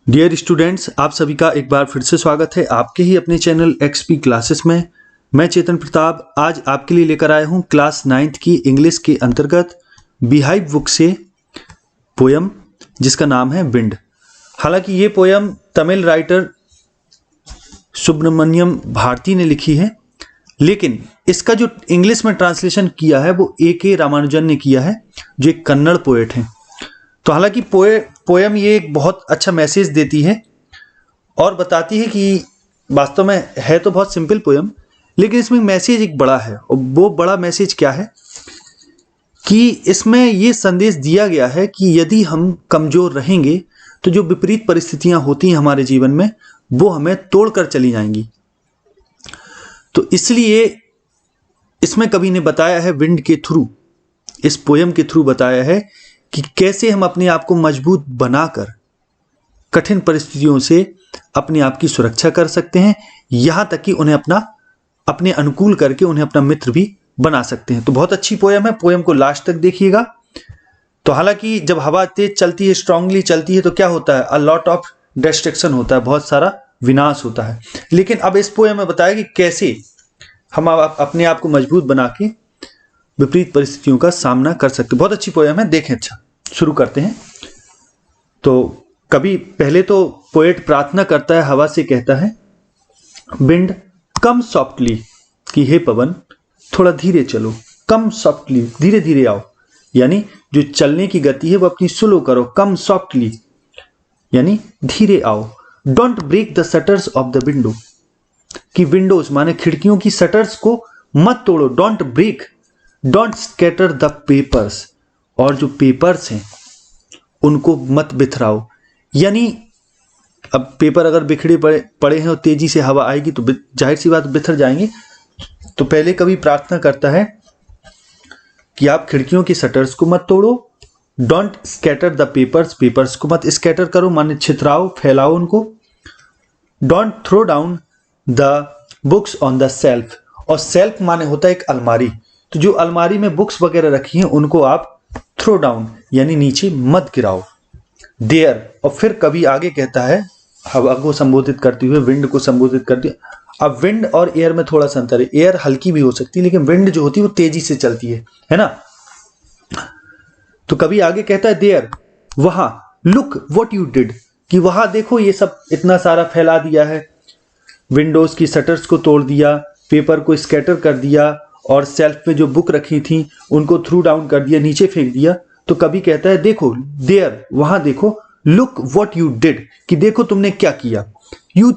Dear students, आप सभी का एक बार फिर से स्वागत है आपके ही अपने चैनल एक्सपी क्लासेस में। मैं चेतन प्रताप आज आपके लिए लेकर आया हूं क्लास 9th की इंग्लिश के अंतर्गत बीहाइव बुक से पोयम जिसका नाम है विंड। हालांकि ये पोयम तमिल राइटर सुब्रमण्यम भारती ने लिखी है, लेकिन इसका जो इंग्लिश में ट्रांसलेशन किया है वो ए.के. रामानुजन ने किया है, जो एक कन्नड़ पोएट हैं। तो हालांकि पोयम ये एक बहुत अच्छा मैसेज देती है और बताती है कि वास्तव में है तो बहुत सिंपल पोयम, लेकिन इसमें मैसेज एक बड़ा है। और वो बड़ा मैसेज क्या है कि इसमें ये संदेश दिया गया है कि यदि हम कमज़ोर रहेंगे तो जो विपरीत परिस्थितियां होती हैं हमारे जीवन में वो हमें तोड़कर चली जाएंगी। तो इसलिए इसमें कवि ने बताया है विंड के थ्रू, इस पोयम के थ्रू बताया है कि कैसे हम अपने आप को मजबूत बनाकर कठिन परिस्थितियों से अपने आप की सुरक्षा कर सकते हैं, यहां तक कि उन्हें अपने अनुकूल करके उन्हें अपना मित्र भी बना सकते हैं। तो बहुत अच्छी पोयम है, पोयम को लास्ट तक देखिएगा। तो हालांकि जब हवा तेज चलती है, स्ट्रांगली चलती है, तो क्या होता है, अ लॉट ऑफ डिस्ट्रक्शन होता है, बहुत सारा विनाश होता है। लेकिन अब इस पोयम में बताया कि कैसे हम अपने आप को मजबूत बना के विपरीत परिस्थितियों का सामना कर सकते। बहुत अच्छी पोयम है, देखें। अच्छा, शुरू करते हैं। तो कभी पहले तो पोएट प्रार्थना करता है, हवा से कहता है विंड कम सॉफ्टली, कि हे पवन थोड़ा धीरे चलो, कम सॉफ्टली, धीरे धीरे आओ। यानी जो चलने की गति है वो अपनी स्लो करो, कम सॉफ्टली यानी धीरे आओ। Don't break the shutters of the window, कि विंडोज माने खिड़कियों की शटर्स को मत तोड़ो। Don't break, don't scatter the papers, और जो पेपर्स हैं उनको मत बिखराओ। यानी अब पेपर अगर बिखरे पड़े हैं और तेजी से हवा आएगी तो जाहिर सी बात बिखर जाएंगे। तो पहले कभी प्रार्थना करता है कि आप खिड़कियों की शटर्स को मत तोड़ो। Don't scatter the papers, papers को मत स्कैटर करो माने छितराओ, फैलाओ उनको। Don't throw down the books on the shelf, और सेल्फ माने होता है एक अलमारी। तो जो अलमारी में बुक्स वगैरह रखी हैं उनको आप थ्रो डाउन यानी नीचे मत गिराओ। देयर, और फिर कभी आगे कहता है हवा को संबोधित करते हुए, विंड को संबोधित करते हुए। अब विंड और एयर में थोड़ा सा अंतर है, एयर हल्की भी हो सकती है लेकिन विंड जो होती है वो तेजी से चलती है ना। तो कभी आगे कहता है देयर, वहां, लुक व्हाट यू डिड, कि वहां देखो ये सब इतना सारा फैला दिया है, विंडोज की शटर्स को तोड़ दिया, पेपर को स्कैटर कर दिया और सेल्फ पे जो बुक रखी थी उनको थ्रू डाउन कर दिया, नीचे फेंक दिया। तो कभी कहता है देखो देयर, वहां देखो, लुक व्हाट यू डिड, कि देखो तुमने क्या किया। You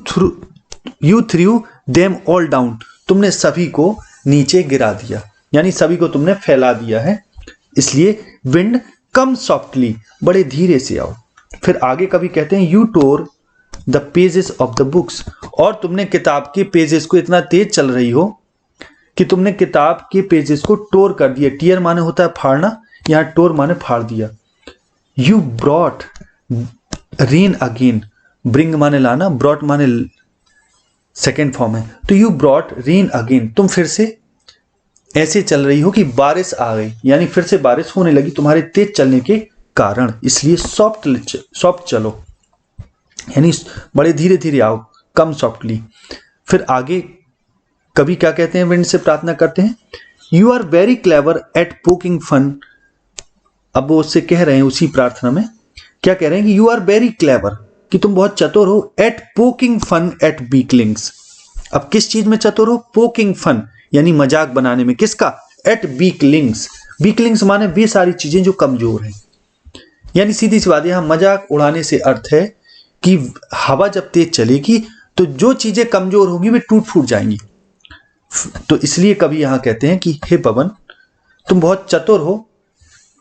through them all down, तुमने सभी को नीचे गिरा दिया, यानी सभी को तुमने फैला दिया है। इसलिए विंड कम सॉफ्टली, बड़े धीरे से आओ। फिर आगे कभी कहते हैं you tore the pages of the books, और तुमने किताब के पेजेस को इतना तेज चल रही हो कि तुमने किताब के पेजेस को टोर कर दिया। टीयर माने होता है फाड़ना, यहां टोर माने फाड़ दिया। You brought rain again, bring माने लाना, ब्रॉट माने सेकेंड फॉर्म है। तो यू ब्रॉट रेन अगेन, तुम फिर से ऐसे चल रही हो कि बारिश आ गई, यानी फिर से बारिश होने लगी तुम्हारे तेज चलने के कारण। इसलिए सॉफ्ट चलो, यानी बड़े धीरे धीरे आओ, कम सॉफ्टली। फिर आगे कभी क्या कहते हैं, विंड से प्रार्थना करते हैं you are very clever at poking fun. अब वो उससे कह रहे हैं उसी प्रार्थना में, क्या कह रहे हैं कि यू आर वेरी क्लेवर, कि तुम बहुत चतुर हो, at poking fun at weaklings. अब किस चीज में चतुर हो, पोकिंग फन यानी मजाक बनाने में, किसका, एट वीकलिंग्स। वीकलिंग्स माने वे सारी चीजें जो कमजोर हैं। यानी सीधी सी बात, यहां मजाक उड़ाने से अर्थ है कि हवा जब तेज चलेगी तो जो चीजें कमजोर होंगी वे टूट फूट जाएंगी। तो इसलिए कभी यहां कहते हैं कि हे पवन तुम बहुत चतुर हो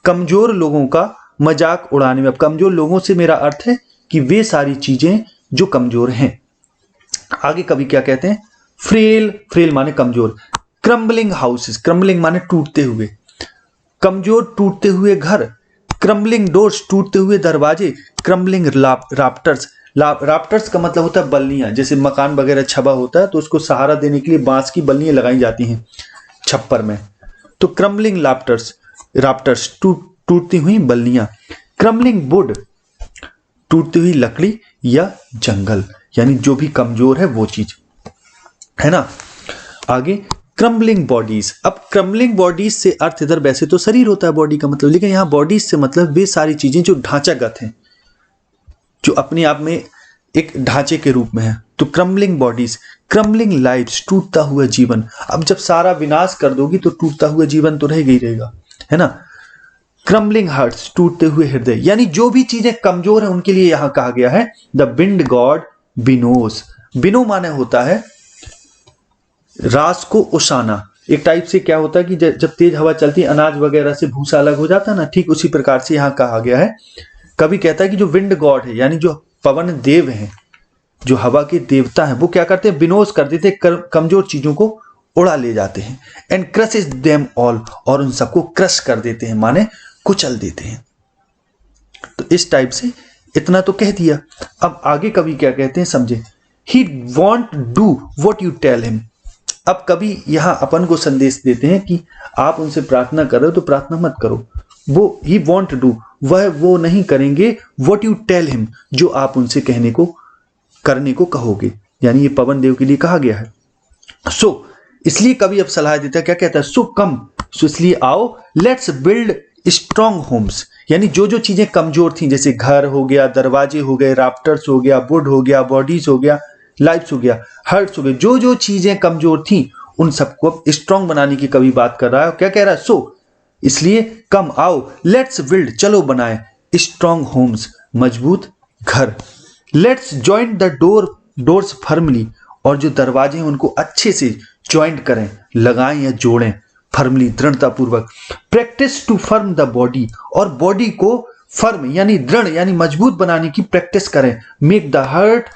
कमजोर लोगों का मजाक उड़ाने में। अब कमजोर लोगों से मेरा अर्थ है कि वे सारी चीजें जो कमजोर हैं। आगे कभी क्या कहते हैं, फ्रेल, फ्रेल माने कमजोर। क्रम्बलिंग हाउसेस, क्रम्बलिंग माने टूटते हुए, कमजोर टूटते हुए घर। क्रम्बलिंग डोर्स, टूटते हुए दरवाजे। क्रम्बलिंग राफ्टर्स, राफ्टर्स का मतलब होता है बल्लियां, जैसे मकान वगैरह छबा होता है तो उसको सहारा देने के लिए बांस की बल्लियां लगाई जाती हैं छप्पर में। तो क्रम्बलिंग राफ्टर्स, टूटती हुई बल्लियां। क्रम्बलिंग वुड, टूटती हुई लकड़ी या जंगल, यानी जो भी कमजोर है वो चीज, है ना। आगे क्रम्बलिंग बॉडीज। अब क्रम्बलिंग बॉडीज से अर्थ इधर वैसे तो शरीर होता है बॉडी का मतलब, लेकिन यहां बॉडीज से मतलब वे सारी चीजें जो ढांचागत हैं, जो अपने आप में एक ढांचे के रूप में है। तो क्रम्बलिंग बॉडीज, क्रम्बलिंग लाइफ्स, टूटता हुआ जीवन। अब जब सारा विनाश कर दोगी तो टूटता हुआ जीवन तो रहेगा ही रहेगा, है ना। क्रम्बलिंग हार्ट्स, टूटते हुए हृदय, यानी जो भी चीजें कमजोर है उनके लिए यहां कहा गया है द विंड गॉड बिनोस। बिनो माने होता है रास को ओसाना। एक टाइप से क्या होता है कि जब तेज हवा चलती है अनाज वगैरह से भूसा अलग हो जाता है ना, ठीक उसी प्रकार से यहां कहा गया है। कभी कहता है कि जो विंड गॉड है यानी जो पवन देव हैं, जो हवा के देवता हैं, वो क्या करते हैं, विनोस कर देते हैं, कमजोर चीजों को उड़ा ले जाते हैं। एंड क्रशेस देम ऑल, और उन सबको क्रश कर देते हैं माने कुचल देते हैं। तो इस टाइप से इतना तो कह दिया। अब आगे कवि क्या कहते हैं समझे। He won't do what you tell him. अब कभी यहां अपन को संदेश देते हैं कि आप उनसे प्रार्थना कर रहे हो तो प्रार्थना मत करो। वो ही वॉन्ट डू, वह वो नहीं करेंगे व्हाट यू टेल हिम, जो आप उनसे कहने को करने को कहोगे, यानी ये पवन देव के लिए कहा गया है। सो इसलिए कभी अब सलाह देता है, क्या कहता है, सो कम, सो इसलिए आओ, लेट्स बिल्ड स्ट्रॉन्ग होम्स, यानी जो जो चीजें कमजोर थी जैसे घर हो गया, दरवाजे हो गए, राफ्टर्स हो गया, वुड हो गया, बॉडीज हो गया, लाइफ्स हो गया, हर्ट्स हो गए, जो जो चीजें कमजोर थी उन सबको अब स्ट्रॉन्ग बनाने की कवि बात कर रहा है। क्या कह रहा है, सो इसलिए कम आओ, लेट्स बिल्ड, चलो बनाए, स्ट्रॉन्ग होम्स, मजबूत घर, let's joint the doors firmly, और जो दरवाजे हैं उनको अच्छे से ज्वाइंट करें, लगाएं या जोड़ें फर्मली, दृढ़ता पूर्वक। Practice to firm the body, और बॉडी को फर्म यानी दृढ़ यानी मजबूत बनाने की प्रैक्टिस करें। Make the heart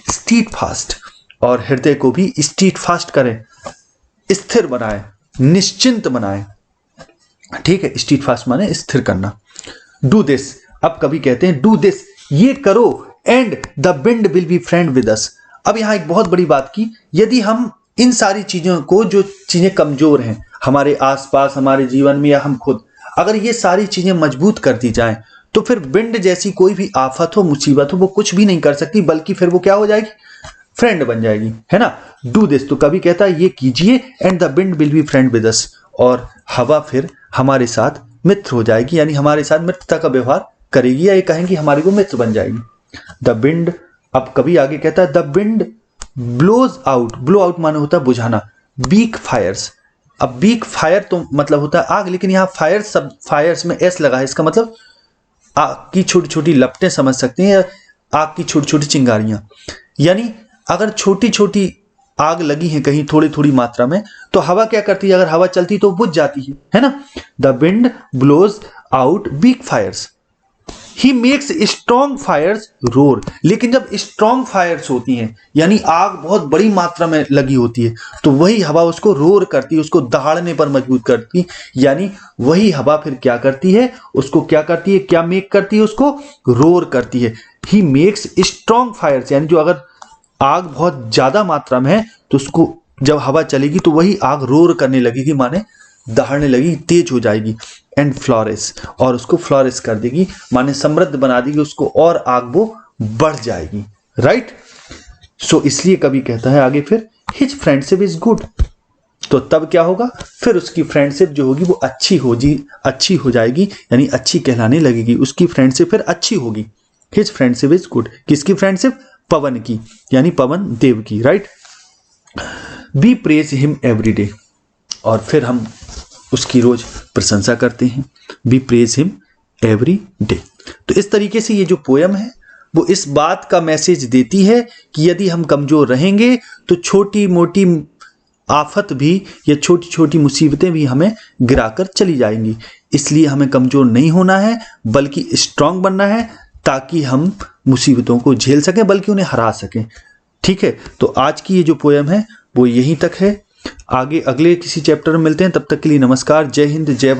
steadfast, और हृदय को भी स्टीड फास्ट करें, स्थिर बनाए, निश्चिंत बनाए। ठीक है, स्टीड फास्ट माने स्थिर करना। डू दिस, अब कभी कहते हैं डू दिस, ये करो, and the wind will be friend with us. अब यहां एक बहुत बड़ी बात की, यदि हम इन सारी चीजों को, जो चीजें कमजोर हैं हमारे आसपास, हमारे जीवन में या हम खुद, अगर ये सारी चीजें मजबूत कर दी जाएं तो फिर विंड जैसी कोई भी आफत हो, मुसीबत हो, वो कुछ भी नहीं कर सकती, बल्कि फिर वो क्या हो जाएगी, फ्रेंड बन जाएगी, है ना। डू दिस, तो कभी कहता है ये कीजिए, and the wind will be friend with us, और हवा फिर हमारे साथ मित्र हो जाएगी, यानी हमारे साथ मित्रता का व्यवहार करेगी, या ये कहेंगे हमारी वो मित्र बन जाएगी। द विंड, अब कभी आगे कहता है the wind blows out, blow out माने होता है बुझाना, बीक फायर्स। अब बीक फायर तो मतलब होता है आग, लेकिन यहाँ फायर सब फायर्स में एस लगा है, इसका मतलब आग की छोटी छोटी लपटें समझ सकते हैं, या आग की छोटी छोटी चिंगारियां, यानी अगर छोटी छोटी आग लगी है कहीं थोड़ी थोड़ी मात्रा में, तो हवा क्या करती है, अगर हवा चलती तो बुझ जाती है ना। The wind blows out weak fires, he makes strong fires roar, लेकिन जब स्ट्रॉन्ग फायर्स होती हैं यानी आग बहुत बड़ी मात्रा में लगी होती है, तो वही हवा उसको रोर करती है, उसको दहाड़ने पर मजबूर करती है, यानी वही हवा फिर क्या करती है, उसको क्या करती है, क्या मेक करती है, उसको रोर करती है। ही मेक्स स्ट्रॉन्ग फायर्स, यानी जो अगर आग बहुत ज्यादा मात्रा में है तो उसको जब हवा चलेगी तो वही आग रोर करने लगेगी, माने दहाड़ने लगी, तेज हो जाएगी। एंड फ्लोरिस, और उसको फ्लोरिस कर देगी, माने समृद्ध बना देगी उसको, और आग वो बढ़ जाएगी, राइट। सो इसलिए कभी कहता है आगे फिर हिज फ्रेंडशिप इज गुड, तो तब क्या होगा, फिर उसकी फ्रेंडशिप जो होगी वो अच्छी हो जाएगी, यानी अच्छी कहलाने लगेगी, उसकी फ्रेंडशिप फिर अच्छी होगी। हिज फ्रेंडशिप इज गुड, किसकी फ्रेंडशिप, पवन की, यानी पवन देव की, right. We praise him every day, और फिर हम उसकी रोज प्रशंसा करते हैं। We praise him every day. तो इस तरीके से ये जो पोयम है वो इस बात का मैसेज देती है कि यदि हम कमजोर रहेंगे तो छोटी मोटी आफत भी या छोटी छोटी मुसीबतें भी हमें गिराकर चली जाएंगी। इसलिए हमें कमजोर नहीं होना है, बल्कि स्ट्रांग बनना है, ताकि हम मुसीबतों को झेल सकें, बल्कि उन्हें हरा सकें। ठीक है, तो आज की ये जो पोयम है वो यहीं तक है। आगे अगले किसी चैप्टर में मिलते हैं, तब तक के लिए नमस्कार, जय हिंद, जय भारत।